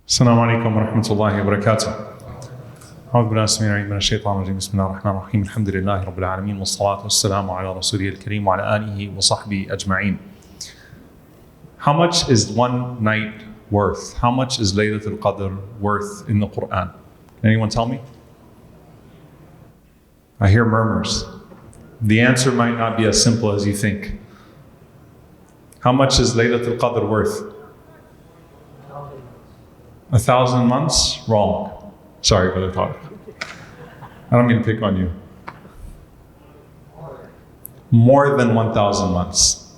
السلام عليكم ورحمة الله وبركاته. أعوذ بالله السميع العليم من الشيطان الرجيم. بسم الله الرحمن الرحيم. الحمد لله رب العالمين والصلاة والسلام على رسوله الكريم وعلى آله وصحبه أجمعين. How much is one night worth? How much is Laylatul Qadr worth in the Qur'an? Can anyone tell me? I hear murmurs. The answer might not be as simple as you think. How much is Laylatul Qadr worth? 1,000 months? Wrong. Sorry, Brother Tariq. I don't mean to pick on you. More than 1,000 months.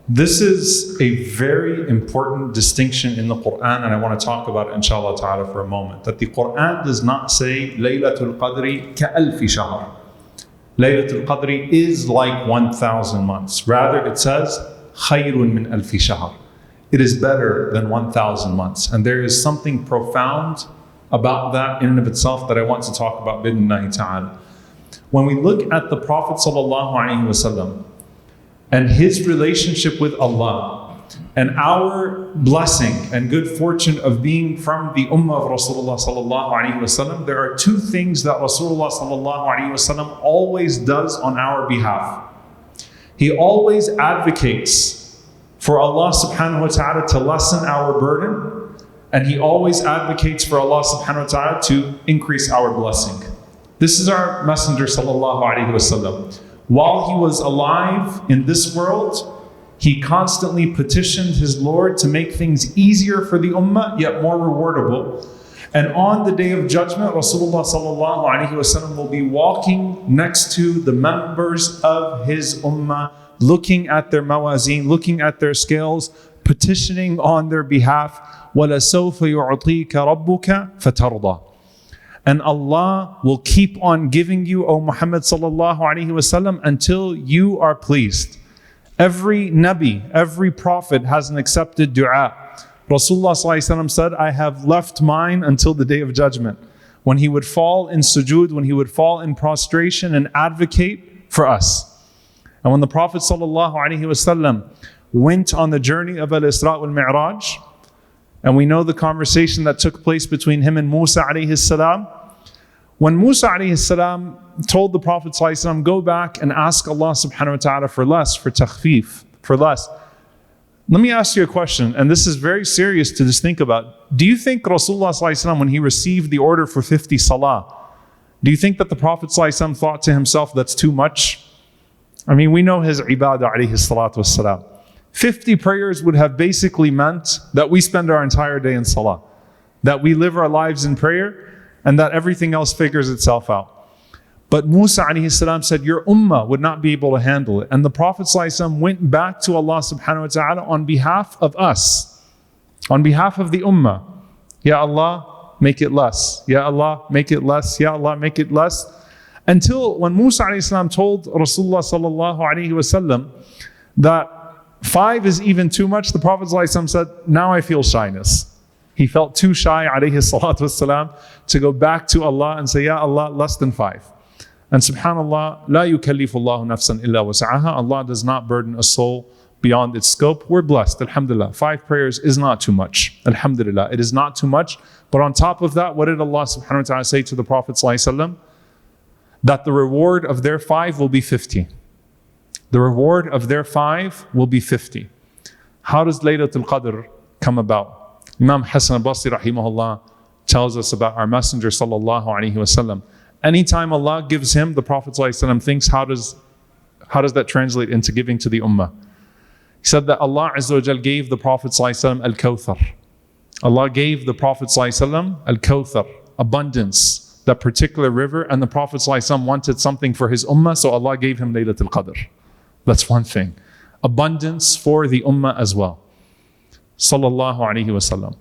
This is a very important distinction in the Qur'an, and I want to talk about it inshallah ta'ala for a moment. That the Qur'an does not say Laylatul Qadri ka'alfi shahr. Laylatul Qadri is like 1,000 months. Rather, it says khayrun min alfi shahr. It is better than 1,000 months. And there is something profound about that in and of itself that I want to talk about bidnillahi ta'ala. When we look at the Prophet sallallahu alaihi wasallam and his relationship with Allah and our blessing and good fortune of being from the ummah of Rasulullah sallallahu alaihi wasallam, there are two things that Rasulullah sallallahu alaihi wasallam always does on our behalf. He always advocates for Allah subhanahu wa ta'ala to lessen our burden, and He always advocates for Allah subhanahu wa ta'ala to increase our blessing. This is our Messenger sallallahu alaihi wasallam. While he was alive in this world, he constantly petitioned his Lord to make things easier for the ummah, yet more rewardable. And on the Day of Judgment, Rasulullah sallallahu alaihi wasallam will be walking next to the members of his ummah, looking at their mawazeen, looking at their scales, petitioning on their behalf. وَلَسَوْفَ يُعْطِيكَ رَبُّكَ فَتَرْضَى. And Allah will keep on giving you, O Muhammad sallallahu alaihi wasallam, until you are pleased. Every Nabi, every Prophet has an accepted dua. Rasulullah sallallahu alaihi wasallam said, I have left mine until the Day of Judgment. When he would fall in sujood, when he would fall in prostration and advocate for us. And when the Prophet ﷺ went on the journey of Al-Isra wal-Mi'raj, and we know the conversation that took place between him and Musa alayhi salam, when Musa alayhi salam told the Prophet ﷺ, go back and ask Allah subhanahu wa ta'ala for less, for takhfif, for less. Let me ask you a question, and this is very serious to just think about. Do you think Rasulullah ﷺ, when he received the order for 50 salah, do you think that the Prophet ﷺ thought to himself, that's too much? I mean, we know his ibadah alayhi salatu wassalam. 50 prayers would have basically meant that we spend our entire day in salah, that we live our lives in prayer, and that everything else figures itself out. But Musa alayhi salam said, your ummah would not be able to handle it. And the Prophet ﷺ went back to Allah subhanahu wa ta'ala on behalf of us, on behalf of the ummah. Ya Allah, make it less. Ya Allah, make it less. Ya Allah, make it less. Until when Musa alayhi salam told Rasulullah sallallahu alayhi wasallam that 5 is even too much, the Prophet ﷺ said, now I feel shyness. He felt too shy alayhi salatu wasalam to go back to Allah and say, Ya Allah, less than 5. And subhanallah, la yukallifu Allahu nafsan illa wasa'aha. Allah does not burden a soul beyond its scope. We're blessed, alhamdulillah. 5 prayers is not too much, alhamdulillah. It is not too much. But on top of that, what did Allah subhanahu wa ta'ala say to the Prophet ﷺ? That the reward of their 5 will be 50. The reward of their 5 will be 50. How does Laylatul Qadr come about? Imam Hassan al-Basri rahimahullah tells us about our Messenger sallallahu alaihi wasallam. Anytime Allah gives him, the Prophet ﷺ thinks, how does that translate into giving to the ummah? He said that Allah Azza wa Jal gave the Prophet ﷺ al-Kawthar. Allah gave the Prophet ﷺ al-Kawthar, abundance, that particular river, and the Prophet ﷺ wanted something for his ummah, so Allah gave him Laylatul Qadr. That's one thing. Abundance for the ummah as well. Sallallahu alaihi wasallam.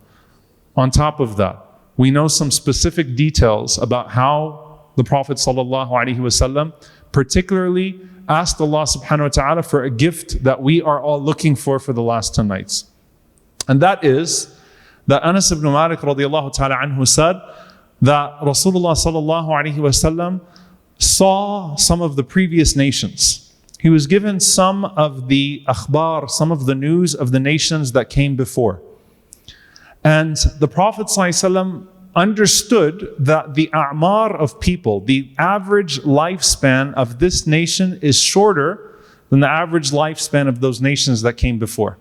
On top of that, we know some specific details about how the Prophet sallallahu alaihi wasallam particularly asked Allah subhanahu wa ta'ala for a gift that we are all looking for the last 10 nights. And that is that Anas ibn Malik radiallahu ta'ala anhu said that Rasulullah sallallahu alaihi wasallam saw some of the previous nations. He was given some of the akhbar, some of the news of the nations that came before. And the Prophet ﷺ understood that the a'mar of people, the average lifespan of this nation is shorter than the average lifespan of those nations that came before.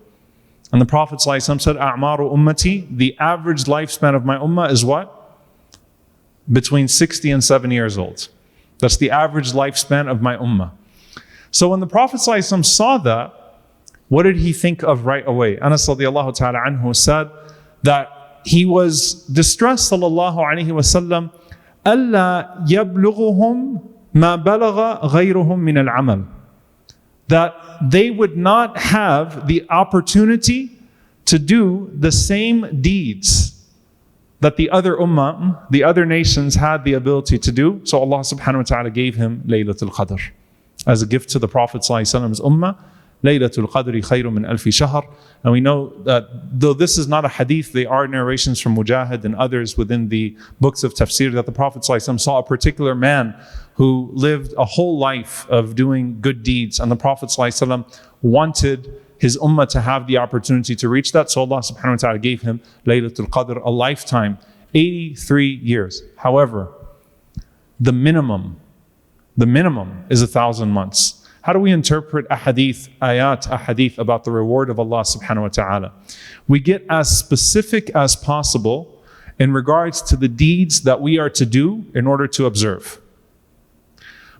And the Prophet ﷺ said, A'maru ummati, the average lifespan of my ummah is what? Between 60 and 70 years old. That's the average lifespan of my ummah. So when the Prophet ﷺ saw that, what did he think of right away? Anas radiallahu ta'ala anhu said that he was distressed, sallallahu alayhi wasallam, أَلَّا يَبْلُغُهُمْ مَا بَلَغَ غَيْرُهُمْ مِنَ الْعَمَلِ, that they would not have the opportunity to do the same deeds that the other ummah, the other nations had the ability to do. So Allah subhanahu wa ta'ala gave him Laylatul Qadr as a gift to the Prophet sallallahu alayhi wasallam's ummah. Laylatul Qadri khayrun min alfi shahr. And we know that though this is not a hadith, they are narrations from Mujahid and others within the books of tafsir, that the Prophet ﷺ saw a particular man who lived a whole life of doing good deeds. And the Prophet ﷺ wanted his ummah to have the opportunity to reach that. So Allah subhanahu wa ta'ala gave him Laylatul Qadr, a lifetime, 83 years. However, the minimum is 1,000 months. How do we interpret ahadith about the reward of Allah subhanahu wa ta'ala? We get as specific as possible in regards to the deeds that we are to do in order to observe.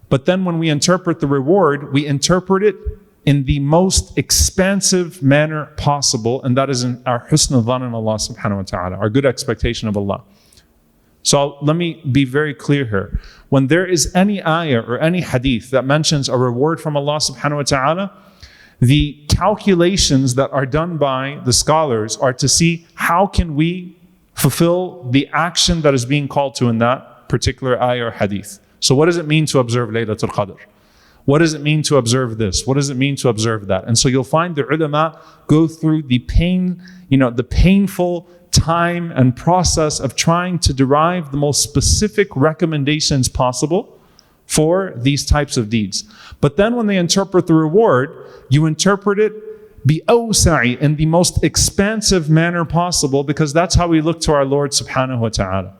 But then when we interpret the reward, we interpret it in the most expansive manner possible, and that is in our husn al-dhan in Allah subhanahu wa ta'ala, our good expectation of Allah. So let me be very clear here. When there is any ayah or any hadith that mentions a reward from Allah subhanahu wa ta'ala, the calculations that are done by the scholars are to see how can we fulfill the action that is being called to in that particular ayah or hadith. So what does it mean to observe Laylatul Qadr? What does it mean to observe this? What does it mean to observe that? And so you'll find the ulama go through the painful time and process of trying to derive the most specific recommendations possible for these types of deeds. But then when they interpret the reward, you interpret it bi-awsa'i, in the most expansive manner possible, because that's how we look to our Lord subhanahu wa ta'ala.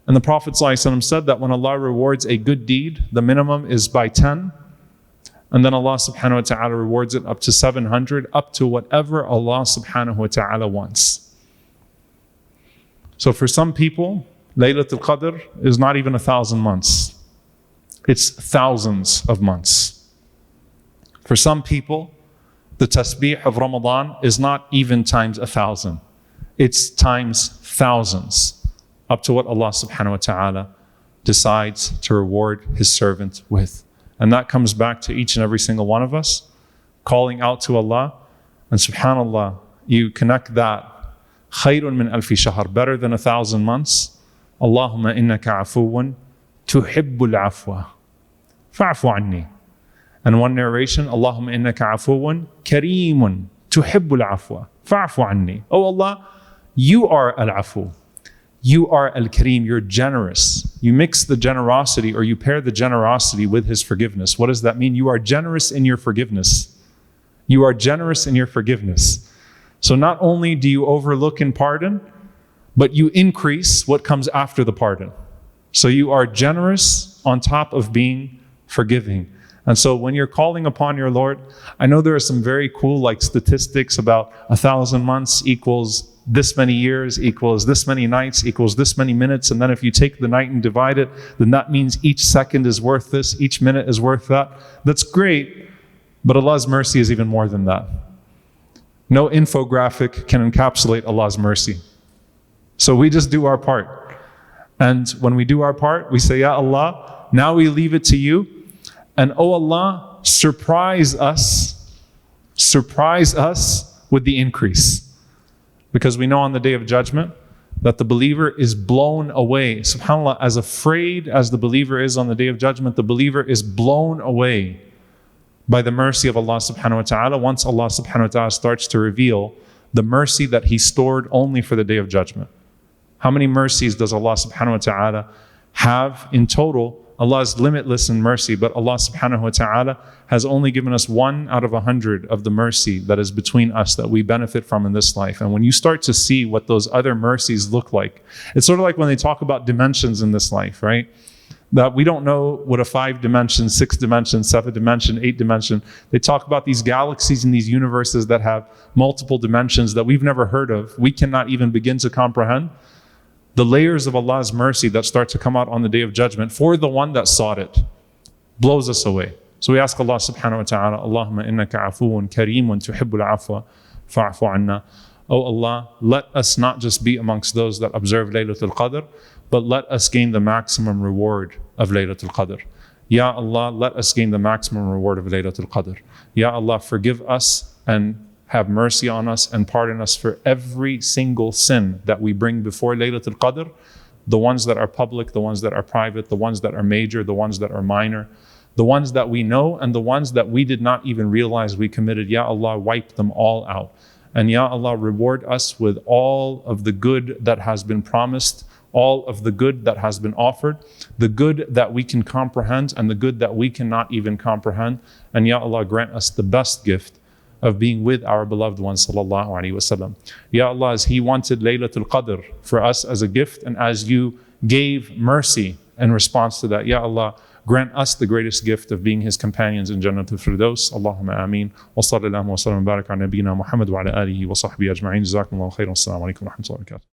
And the Prophet ﷺ said that when Allah rewards a good deed, the minimum is by 10, and then Allah subhanahu wa ta'ala rewards it up to 700, up to whatever Allah subhanahu wa ta'ala wants. So for some people, Laylatul Qadr is not even 1,000 months. It's thousands of months. For some people, the tasbih of Ramadan is not even times 1,000. It's times thousands, up to what Allah subhanahu wa ta'ala decides to reward His servant with. And that comes back to each and every single one of us, calling out to Allah. And subhanAllah, you connect that, khayrun min alfi shahr, better than 1,000 months. Allahumma innaka afuwun tuhibbul afwa fa'fu anni. And one narration, Allahumma innaka afuwun kareemun tuhibbul afwa fa'fu anni. Oh Allah, you are al-afu. You are al-kareem, you're generous. You mix the generosity, or you pair the generosity with His forgiveness. What does that mean? You are generous in your forgiveness. You are generous in your forgiveness. So not only do you overlook and pardon, but you increase what comes after the pardon. So you are generous on top of being forgiving. And so when you're calling upon your Lord, I know there are some very cool statistics about 1,000 months equals this many years, equals this many nights, equals this many minutes. And then if you take the night and divide it, then that means each second is worth this, each minute is worth that. That's great, but Allah's mercy is even more than that. No infographic can encapsulate Allah's mercy. So we just do our part. And when we do our part, we say, Ya Allah, now we leave it to you. And oh Allah, surprise us with the increase. Because we know on the Day of Judgment that the believer is blown away. SubhanAllah, as afraid as the believer is on the Day of Judgment, the believer is blown away by the mercy of Allah subhanahu wa ta'ala once Allah subhanahu wa ta'ala starts to reveal the mercy that He stored only for the Day of Judgment. How many mercies does Allah subhanahu wa ta'ala have in total Allah is limitless in mercy, but Allah subhanahu wa ta'ala has only given us 1 out of 100 of the mercy that is between us that we benefit from in this life. And when you start to see what those other mercies look like, it's sort of like when they talk about dimensions in this life, right? That we don't know what a 5 dimension, 6 dimension, 7 dimension, 8 dimension. They talk about these galaxies and these universes that have multiple dimensions that we've never heard of. We cannot even begin to comprehend the layers of Allah's mercy that start to come out on the Day of Judgment for the one that sought it. Blows us away. So we ask Allah subhanahu wa ta'ala, Allahumma innaka afuun kareemun tuhibbul afwa fa'fu anna. Oh Allah, let us not just be amongst those that observe Laylatul Qadr, but let us gain the maximum reward of Laylatul Qadr. Ya Allah, let us gain the maximum reward of Laylatul Qadr. Ya Allah, forgive us and have mercy on us and pardon us for every single sin that we bring before Laylatul Qadr, the ones that are public, the ones that are private, the ones that are major, the ones that are minor, the ones that we know and the ones that we did not even realize we committed. Ya Allah, wipe them all out. And Ya Allah, reward us with all of the good that has been promised, all of the good that has been offered, the good that we can comprehend and the good that we cannot even comprehend. And Ya Allah, grant us the best gift of being with our beloved one, sallallahu alaihi wasallam. Ya Allah, as He wanted Laylatul Qadr for us as a gift, and as You gave mercy in response to that, Ya Allah, grant us the greatest gift of being His companions in Jannatul Firdaus. Allahumma ameen. Wa sallallahu wa sallam wa barak ala nabiyyina Muhammad wa ala alihi wa sahbihi ajma'in. Jazakumullahu khairan. Assalamu alaikum wa rahmatullahi wa barakatuh.